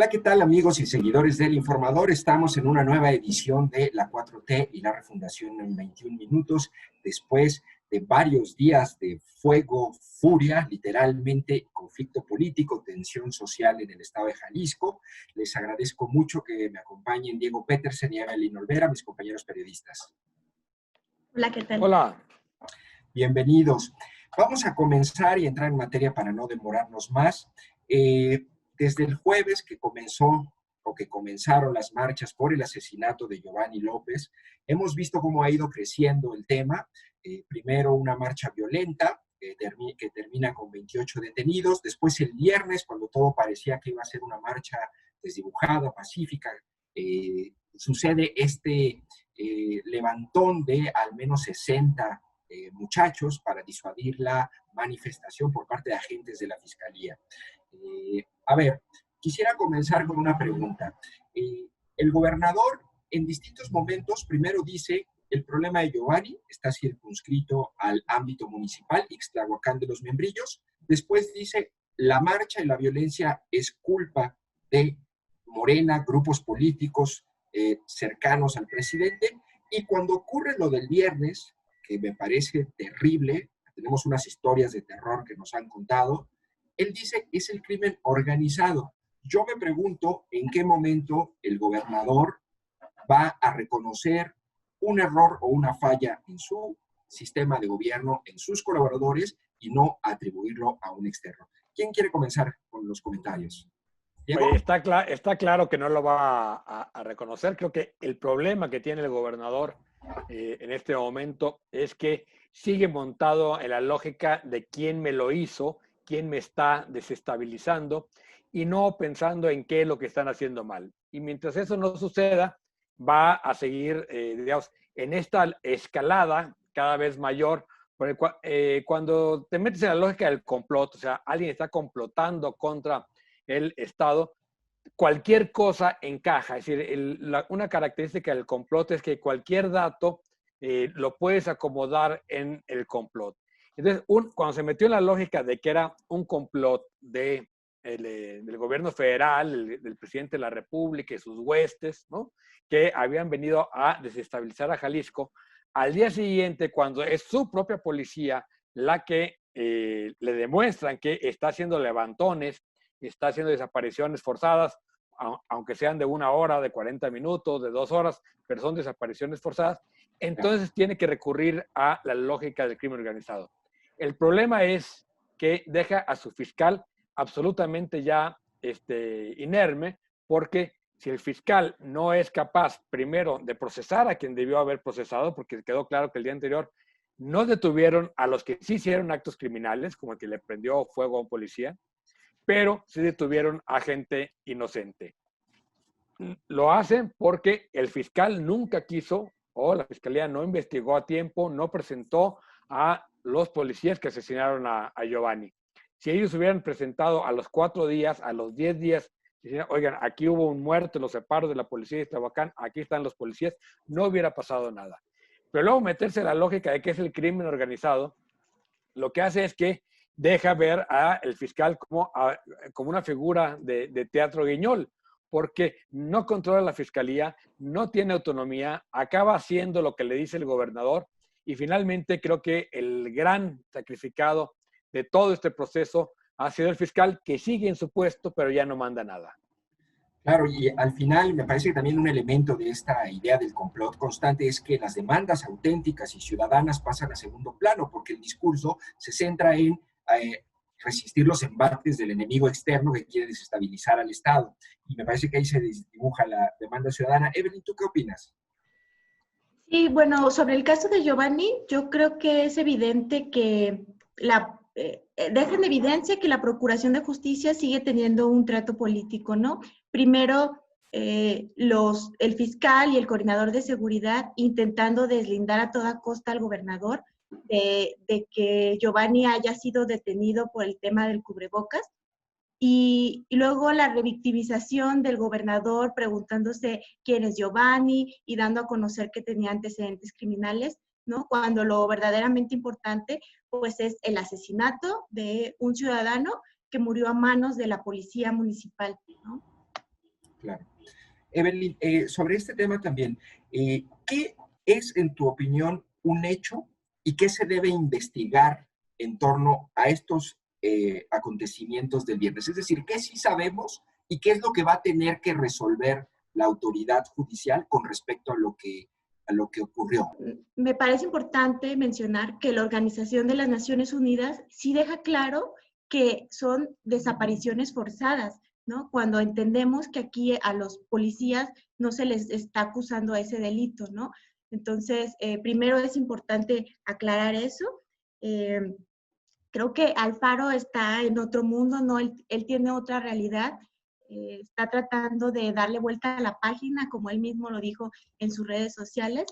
Hola, ¿qué tal amigos y seguidores del Informador? Estamos en una nueva edición de La 4T y la refundación en 21 minutos, después de varios días de fuego, furia, literalmente conflicto político, tensión social en el estado de Jalisco. Les agradezco mucho que me acompañen Diego Petersen y Evelyn Olvera, mis compañeros periodistas. Hola, ¿qué tal? Hola. Bienvenidos. Vamos a comenzar y entrar en materia para no demorarnos más. Desde el jueves que comenzaron las marchas por el asesinato de Giovanni López, hemos visto cómo ha ido creciendo el tema. Primero una marcha violenta que termina con 28 detenidos. Después el viernes, cuando todo parecía que iba a ser una marcha desdibujada, pacífica, sucede este levantón de al menos 60 muchachos para disuadir la manifestación por parte de agentes de la Fiscalía. A ver, quisiera comenzar con una pregunta. El gobernador en distintos momentos primero dice el problema de Giovanni está circunscrito al ámbito municipal, Ixtlahuacán de los Membrillos. Después dice la marcha y la violencia es culpa de Morena, grupos políticos cercanos al presidente. Y cuando ocurre lo del viernes, que me parece terrible, tenemos unas historias de terror que nos han contado, él dice es el crimen organizado. Yo me pregunto en qué momento el gobernador va a reconocer un error o una falla en su sistema de gobierno, en sus colaboradores, y no atribuirlo a un externo. ¿Quién quiere comenzar con los comentarios? Oye, está claro que no lo va a reconocer. Creo que el problema que tiene el gobernador en este momento es que sigue montado en la lógica de quién me lo hizo, quién me está desestabilizando y no pensando en qué es lo que están haciendo mal. Y mientras eso no suceda, va a seguir, digamos, en esta escalada cada vez mayor. Porque cuando te metes en la lógica del complot, o sea, alguien está complotando contra el Estado, cualquier cosa encaja. Es decir, una característica del complot es que cualquier dato lo puedes acomodar en el complot. Entonces, cuando se metió en la lógica de que era un complot del gobierno federal, del presidente de la República y sus huestes, ¿no?, que habían venido a desestabilizar a Jalisco, al día siguiente, cuando es su propia policía la que le demuestran que está haciendo levantones, está haciendo desapariciones forzadas, aunque sean de 1 hora, de 40 minutos, de 2 horas, pero son desapariciones forzadas, entonces tiene que recurrir a la lógica del crimen organizado. El problema es que deja a su fiscal absolutamente ya inerme, porque si el fiscal no es capaz, primero, de procesar a quien debió haber procesado, porque quedó claro que el día anterior no detuvieron a los que sí hicieron actos criminales, como el que le prendió fuego a un policía, pero sí detuvieron a gente inocente. Lo hacen porque el fiscal nunca quiso, o la fiscalía no investigó a tiempo, no presentó a los policías que asesinaron a Giovanni. Si ellos hubieran presentado a los 4 días, a los 10 días, oigan, aquí hubo un muerto en los separos de la policía de Ixtlahuacán, aquí están los policías, no hubiera pasado nada. Pero luego meterse en la lógica de que es el crimen organizado, lo que hace es que deja ver al fiscal como una figura de teatro guiñol, porque no controla la fiscalía, no tiene autonomía, acaba haciendo lo que le dice el gobernador, y finalmente creo que el gran sacrificado de todo este proceso ha sido el fiscal, que sigue en su puesto, pero ya no manda nada. Claro, y al final me parece que también un elemento de esta idea del complot constante es que las demandas auténticas y ciudadanas pasan a segundo plano, porque el discurso se centra en resistir los embates del enemigo externo que quiere desestabilizar al Estado. Y me parece que ahí se dibuja la demanda ciudadana. Evelyn, ¿tú qué opinas? Sí, bueno, sobre el caso de Giovanni, yo creo que es evidente que deja en evidencia que la Procuración de Justicia sigue teniendo un trato político, ¿no? Primero, el fiscal y el coordinador de seguridad intentando deslindar a toda costa al gobernador de que Giovanni haya sido detenido por el tema del cubrebocas. Y luego la revictimización del gobernador preguntándose quién es Giovanni y dando a conocer que tenía antecedentes criminales, ¿no? Cuando lo verdaderamente importante, pues, es el asesinato de un ciudadano que murió a manos de la policía municipal, ¿no? Claro. Evelyn, sobre este tema también, ¿qué es, en tu opinión, un hecho y qué se debe investigar en torno a estos acontecimientos del viernes? Es decir, ¿qué sí sabemos y qué es lo que va a tener que resolver la autoridad judicial con respecto a lo que ocurrió? Me parece importante mencionar que la Organización de las Naciones Unidas sí deja claro que son desapariciones forzadas, ¿no? Cuando entendemos que aquí a los policías no se les está acusando a ese delito, ¿no? Entonces, primero es importante aclarar eso. Eh, Creo que Alfaro está en otro mundo, ¿no? Él tiene otra realidad. Está tratando de darle vuelta a la página, como él mismo lo dijo en sus redes sociales,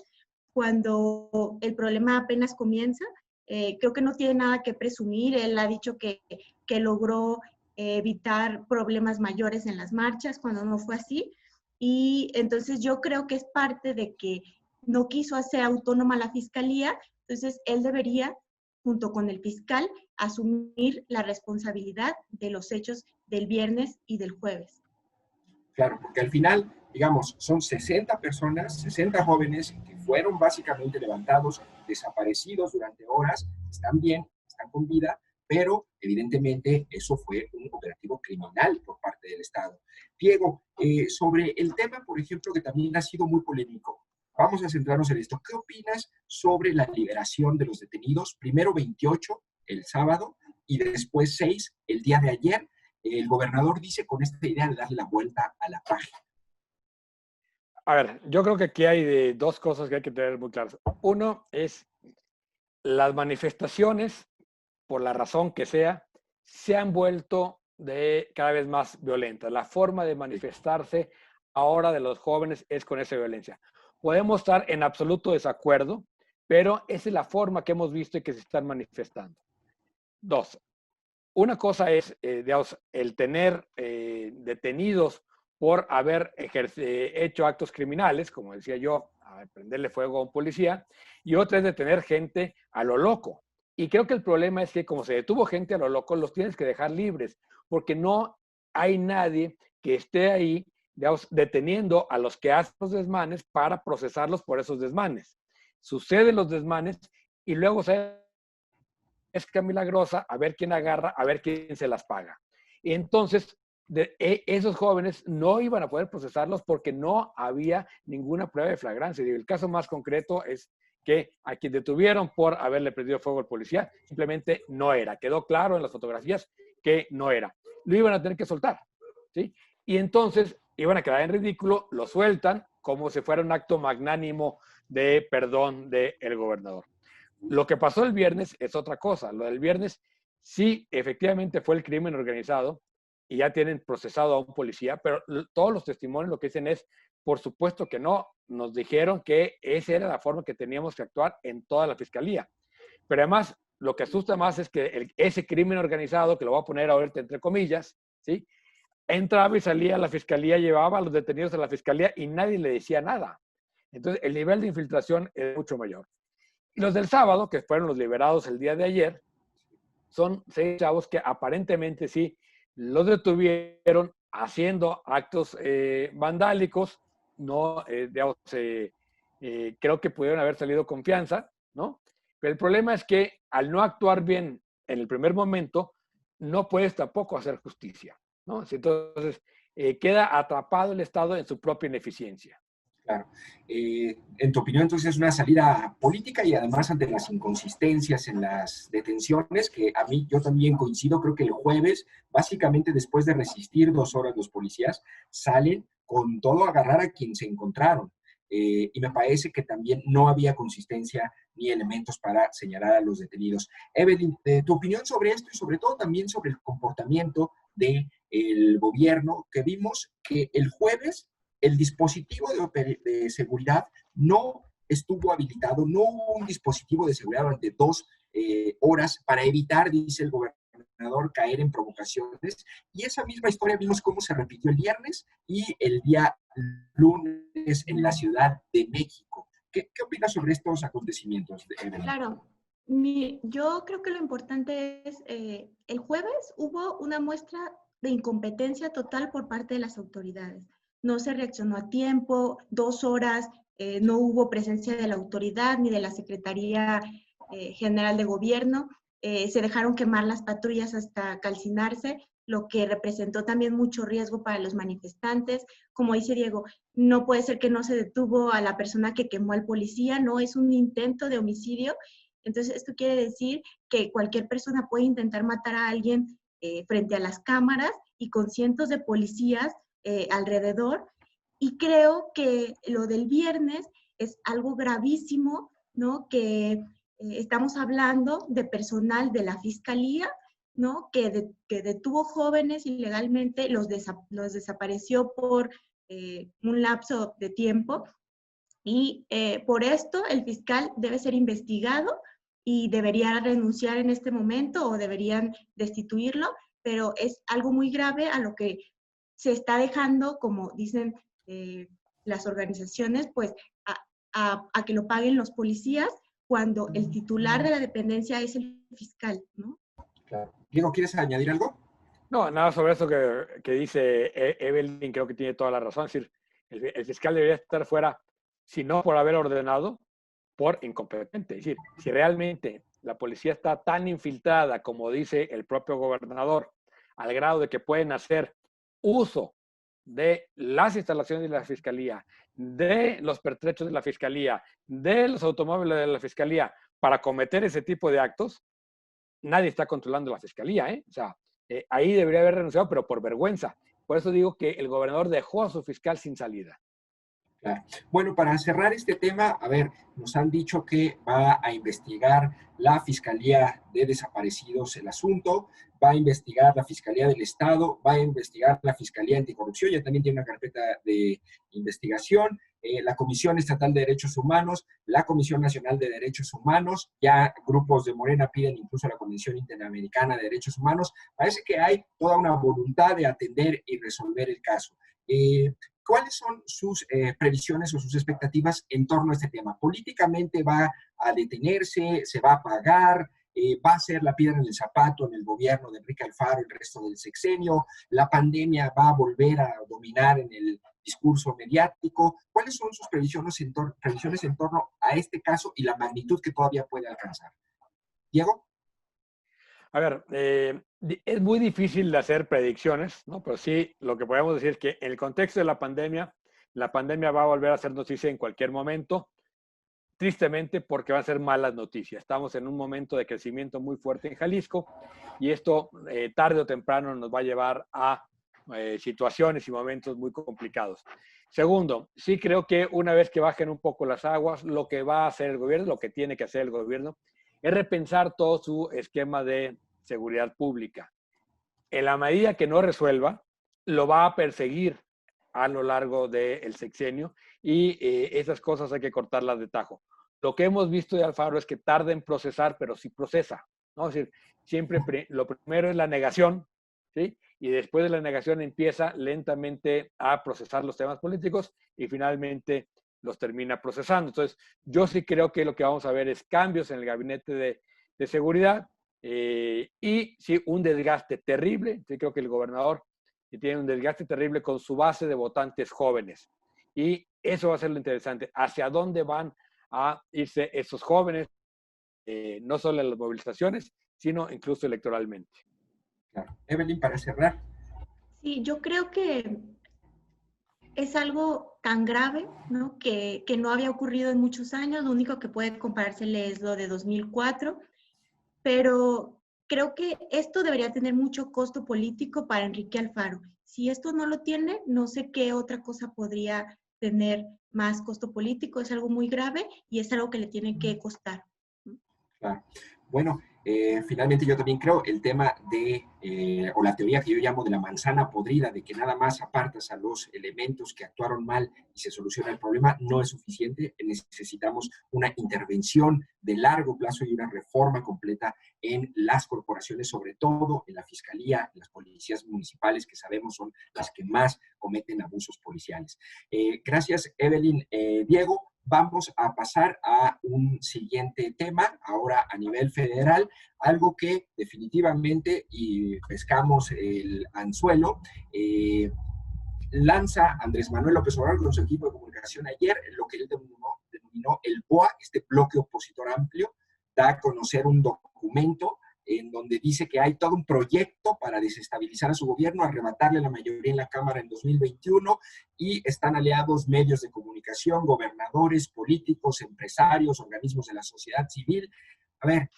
cuando el problema apenas comienza. Creo que no tiene nada que presumir. Él ha dicho que logró evitar problemas mayores en las marchas, cuando no fue así. Y entonces yo creo que es parte de que no quiso hacer autónoma la fiscalía, entonces él debería, junto con el fiscal, asumir la responsabilidad de los hechos del viernes y del jueves. Claro, porque al final, digamos, son 60 personas, 60 jóvenes que fueron básicamente levantados, desaparecidos durante horas, están bien, están con vida, pero evidentemente eso fue un operativo criminal por parte del Estado. Diego, sobre el tema, por ejemplo, que también ha sido muy polémico, vamos a centrarnos en esto. ¿Qué opinas sobre la liberación de los detenidos? Primero 28 el sábado y después 6 el día de ayer. El gobernador dice con esta idea de darle la vuelta a la página. A ver, yo creo que aquí hay dos cosas que hay que tener muy claras. Uno es las manifestaciones, por la razón que sea, se han vuelto cada vez más violentas. La forma de manifestarse ahora de los jóvenes es con esa violencia. Podemos estar en absoluto desacuerdo, pero esa es la forma que hemos visto y que se están manifestando. Dos, una cosa es, digamos, el tener detenidos por haber hecho actos criminales, como decía yo, a prenderle fuego a un policía, y otra es detener gente a lo loco. Y creo que el problema es que como se detuvo gente a lo loco, los tienes que dejar libres, porque no hay nadie que esté ahí, digamos, deteniendo a los que hacen los desmanes para procesarlos por esos desmanes. Suceden los desmanes y luego se pesca milagrosa, a ver quién agarra, a ver quién se las paga. Y entonces, esos jóvenes no iban a poder procesarlos porque no había ninguna prueba de flagrancia. Y el caso más concreto es que a quien detuvieron por haberle prendido fuego al policía, simplemente no era. Quedó claro en las fotografías que no era. Lo iban a tener que soltar, ¿sí? Y entonces iban a quedar en ridículo, lo sueltan como si fuera un acto magnánimo de perdón del gobernador. Lo que pasó el viernes es otra cosa. Lo del viernes sí, efectivamente fue el crimen organizado y ya tienen procesado a un policía, pero todos los testimonios lo que dicen es, por supuesto que no, nos dijeron que esa era la forma que teníamos que actuar en toda la fiscalía. Pero además, lo que asusta más es que ese crimen organizado, que lo voy a poner ahorita entre comillas, ¿sí? Entraba y salía a la fiscalía, llevaba a los detenidos a la fiscalía y nadie le decía nada. Entonces, el nivel de infiltración es mucho mayor. Y los del sábado, que fueron los liberados el día de ayer, son 6 chavos que aparentemente sí los detuvieron haciendo actos vandálicos, no, digamos, creo que pudieron haber salido confianza, ¿no? Pero el problema es que al no actuar bien en el primer momento, no puedes tampoco hacer justicia, ¿no? Entonces, queda atrapado el Estado en su propia ineficiencia. Claro. En tu opinión, entonces, es una salida política y además ante las inconsistencias en las detenciones, que a mí yo también coincido, creo que el jueves, básicamente después de resistir 2 horas los policías, salen con todo a agarrar a quien se encontraron. Y me parece que también no había consistencia ni elementos para señalar a los detenidos. Evelyn, tu opinión sobre esto y sobre todo también sobre el comportamiento del gobierno, que vimos que el jueves el dispositivo de seguridad no estuvo habilitado, no hubo un dispositivo de seguridad durante 2 horas para evitar, dice el gobernador, caer en provocaciones. Y esa misma historia vimos cómo se repitió el viernes y el día lunes en la Ciudad de México. ¿Qué opinas sobre estos acontecimientos, Evelyn? Claro, yo creo que lo importante es, el jueves hubo una muestra de incompetencia total por parte de las autoridades. no se reaccionó a tiempo, 2 horas, no hubo presencia de la autoridad ni de la Secretaría General de Gobierno, se dejaron quemar las patrullas hasta calcinarse, lo que representó también mucho riesgo para los manifestantes. Como dice Diego, no puede ser que no se detuvo a la persona que quemó al policía, no es un intento de homicidio. Entonces, esto quiere decir que cualquier persona puede intentar matar a alguien frente a las cámaras y con cientos de policías alrededor. Y creo que lo del viernes es algo gravísimo, ¿no? Que estamos hablando de personal de la Fiscalía, ¿no? Que detuvo jóvenes ilegalmente, los desapareció por un lapso de tiempo. Y por esto el fiscal debe ser investigado y debería renunciar en este momento o deberían destituirlo, pero es algo muy grave a lo que se está dejando, como dicen las organizaciones, pues a que lo paguen los policías cuando el titular de la dependencia es el fiscal, ¿no? Claro. Diego, ¿quieres añadir algo? No, nada sobre eso que dice Evelyn, creo que tiene toda la razón. Es decir, el fiscal debería estar fuera, si no por haber ordenado, por incompetente. Es decir, si realmente la policía está tan infiltrada, como dice el propio gobernador, al grado de que pueden hacer uso de las instalaciones de la Fiscalía, de los pertrechos de la Fiscalía, de los automóviles de la Fiscalía, para cometer ese tipo de actos, nadie está controlando la Fiscalía, ¿eh? O sea, ahí debería haber renunciado, pero por vergüenza. Por eso digo que el gobernador dejó a su fiscal sin salida. Claro. Bueno, para cerrar este tema, a ver, nos han dicho que va a investigar la Fiscalía de Desaparecidos el asunto, va a investigar la Fiscalía del Estado, va a investigar la Fiscalía Anticorrupción, ya también tiene una carpeta de investigación, la Comisión Estatal de Derechos Humanos, la Comisión Nacional de Derechos Humanos, ya grupos de Morena piden incluso a la Comisión Interamericana de Derechos Humanos. Parece que hay toda una voluntad de atender y resolver el caso. ¿Cuáles son sus previsiones o sus expectativas en torno a este tema? ¿Políticamente va a detenerse? ¿Se va a apagar? ¿Va a ser la piedra en el zapato en el gobierno de Enrique Alfaro el resto del sexenio? ¿La pandemia va a volver a dominar en el discurso mediático? ¿Cuáles son sus previsiones en torno a este caso y la magnitud que todavía puede alcanzar? Diego. A ver, es muy difícil de hacer predicciones, ¿no? Pero sí, lo que podemos decir es que en el contexto de la pandemia va a volver a ser noticia en cualquier momento, tristemente porque va a ser malas noticias. Estamos en un momento de crecimiento muy fuerte en Jalisco y esto tarde o temprano nos va a llevar a situaciones y momentos muy complicados. Segundo, sí creo que una vez que bajen un poco las aguas, lo que va a hacer el gobierno, lo que tiene que hacer el gobierno, es repensar todo su esquema de seguridad pública. En la medida que no resuelva, lo va a perseguir a lo largo del sexenio y esas cosas hay que cortarlas de tajo. Lo que hemos visto de Alfaro es que tarda en procesar, pero sí procesa, ¿no? Es decir, siempre lo primero es la negación, ¿sí? Y después de la negación empieza lentamente a procesar los temas políticos y finalmente los termina procesando. Entonces, yo sí creo que lo que vamos a ver es cambios en el gabinete de seguridad y sí, un desgaste terrible. Sí, creo que el gobernador tiene un desgaste terrible con su base de votantes jóvenes. Y eso va a ser lo interesante. ¿Hacia dónde van a irse esos jóvenes? No solo en las movilizaciones, sino incluso electoralmente. Claro. Evelyn, para cerrar. Sí, yo creo que es algo tan grave, ¿no? Que no había ocurrido en muchos años. Lo único que puede comparársele es lo de 2004, pero creo que esto debería tener mucho costo político para Enrique Alfaro. Si esto no lo tiene, no sé qué otra cosa podría tener más costo político. Es algo muy grave y es algo que le tiene que costar. Claro. Bueno, finalmente yo también creo el tema de, o la teoría que yo llamo de la manzana podrida, de que nada más apartas a los elementos que actuaron mal y se soluciona el problema, no es suficiente. Necesitamos una intervención de largo plazo y una reforma completa en las corporaciones, sobre todo en la fiscalía, en las policías municipales, que sabemos son las que más cometen abusos policiales. Gracias, Evelyn. Diego, vamos a pasar a un siguiente tema, ahora a nivel federal, algo que definitivamente, y pescamos el anzuelo, lanza Andrés Manuel López Obrador con su equipo de comunicación ayer, lo que él denominó el BOA, este bloque opositor amplio, da a conocer un documento en donde dice que hay todo un proyecto para desestabilizar a su gobierno, arrebatarle la mayoría en la Cámara en 2021, y están aliados medios de comunicación, gobernadores, políticos, empresarios, organismos de la sociedad civil. A ver,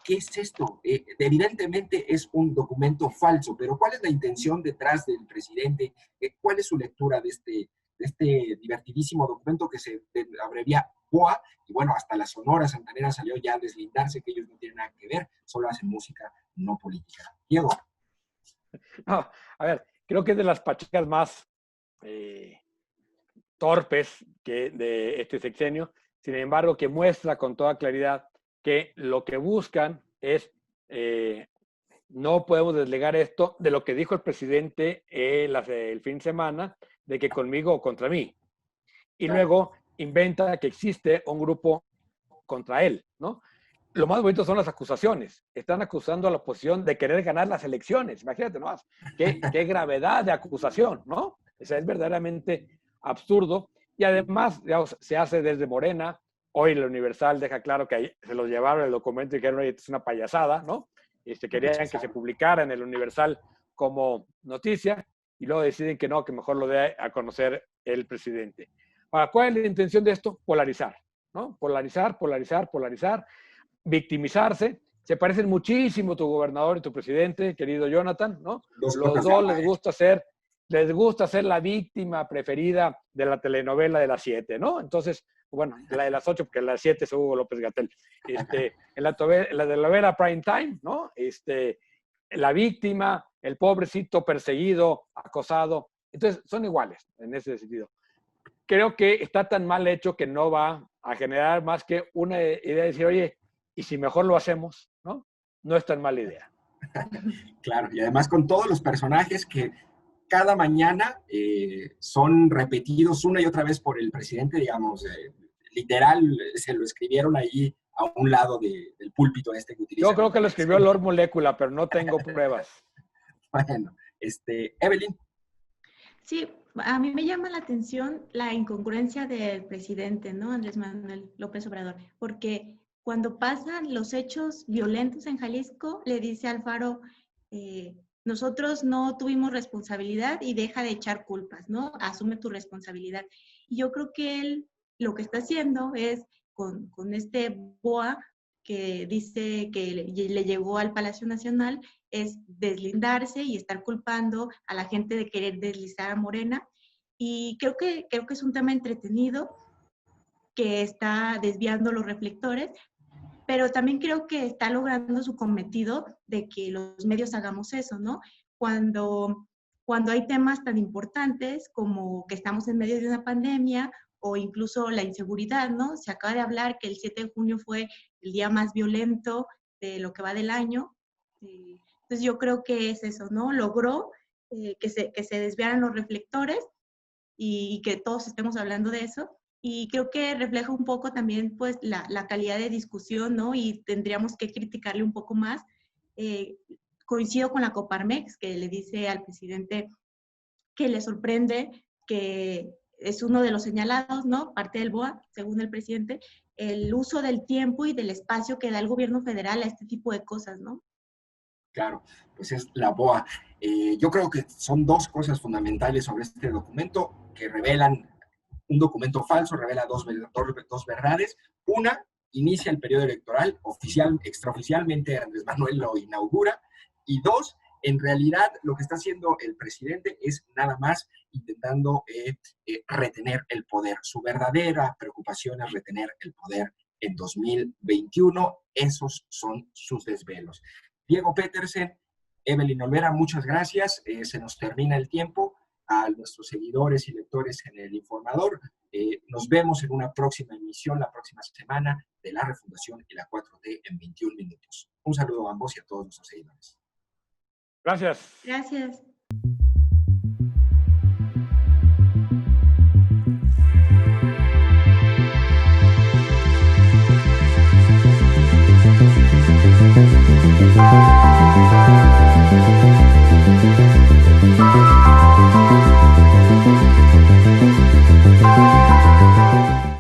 ¿qué es esto? Evidentemente es un documento falso, pero ¿cuál es la intención detrás del presidente? ¿Cuál es su lectura de este divertidísimo documento que se abrevia BOA? Y bueno, hasta la Sonora Santanera salió ya a deslindarse que ellos no tienen nada que ver, solo hacen música, no política. Diego. No, a ver, creo que es de las pachecas más torpes de este sexenio, sin embargo, que muestra con toda claridad que lo que buscan es, no podemos desligar esto de lo que dijo el presidente el fin de semana, de que conmigo o contra mí. Y luego inventa que existe un grupo contra él, ¿no? Lo más bonito son las acusaciones. Están acusando a la oposición de querer ganar las elecciones. Imagínate nomás, qué gravedad de acusación, ¿no? O sea, es verdaderamente absurdo. Y además, digamos, se hace desde Morena. Hoy el Universal deja claro que ahí se los llevaron el documento y que es una payasada, ¿no? Querían que se publicara en el Universal como noticia y luego deciden que no, que mejor lo dé a conocer el presidente. Ahora, ¿cuál es la intención de esto? Polarizar, ¿no? Polarizar, polarizar, polarizar, victimizarse. Se parecen muchísimo tu gobernador y tu presidente, querido Jonathan, ¿no? Los dos les gusta ser la víctima preferida de la telenovela de las 7, ¿no? Entonces, bueno, la de las 8, porque la de las 7 es Hugo López-Gatell. En la telenovela Prime Time, ¿no? La víctima, el pobrecito perseguido, acosado. Entonces, son iguales en ese sentido. Creo que está tan mal hecho que no va a generar más que una idea de decir, oye, ¿y si mejor lo hacemos? ¿No? No es tan mala idea. Claro, y además con todos los personajes que cada mañana son repetidos una y otra vez por el presidente, digamos, literal, se lo escribieron ahí a un lado del púlpito este que utiliza. Yo creo que lo escribió Lord Molecula, pero no tengo pruebas. Bueno, Evelyn. Sí, a mí me llama la atención la incongruencia del presidente, ¿no? Andrés Manuel López Obrador, porque cuando pasan los hechos violentos en Jalisco, le dice a Alfaro, nosotros no tuvimos responsabilidad y deja de echar culpas, ¿no? Asume tu responsabilidad. Y yo creo que él lo que está haciendo es, con este BOA que dice que le llegó al Palacio Nacional, es deslindarse y estar culpando a la gente de querer deslizar a Morena. Y creo que es un tema entretenido que está desviando los reflectores, pero también creo que está logrando su cometido de que los medios hagamos eso, ¿no? Cuando hay temas tan importantes como que estamos en medio de una pandemia o incluso la inseguridad, ¿no? Se acaba de hablar que el 7 de junio fue el día más violento de lo que va del año. Entonces yo creo que es eso, ¿no? Logró que se desviaran los reflectores y que todos estemos hablando de eso. Y creo que refleja un poco también pues la calidad de discusión, ¿no? Y tendríamos que criticarle un poco más. Coincido con la Coparmex, que le dice al presidente que le sorprende que es uno de los señalados, ¿no? Parte del BOA, según el presidente, el uso del tiempo y del espacio que da el gobierno federal a este tipo de cosas, ¿no? Claro, pues es la BOA. Yo creo que son dos cosas fundamentales sobre este documento que revelan. Un documento falso revela dos verdades. Una, inicia el periodo electoral, extraoficialmente Andrés Manuel lo inaugura. Y dos, en realidad lo que está haciendo el presidente es nada más intentando retener el poder. Su verdadera preocupación es retener el poder en 2021. Esos son sus desvelos. Diego Petersen, Evelyn Olvera, muchas gracias. Se nos termina el tiempo. A nuestros seguidores y lectores en El Informador. Nos vemos en una próxima emisión la próxima semana de La Refundación y la 4T en 21 minutos. Un saludo a ambos y a todos nuestros seguidores. Gracias. Gracias.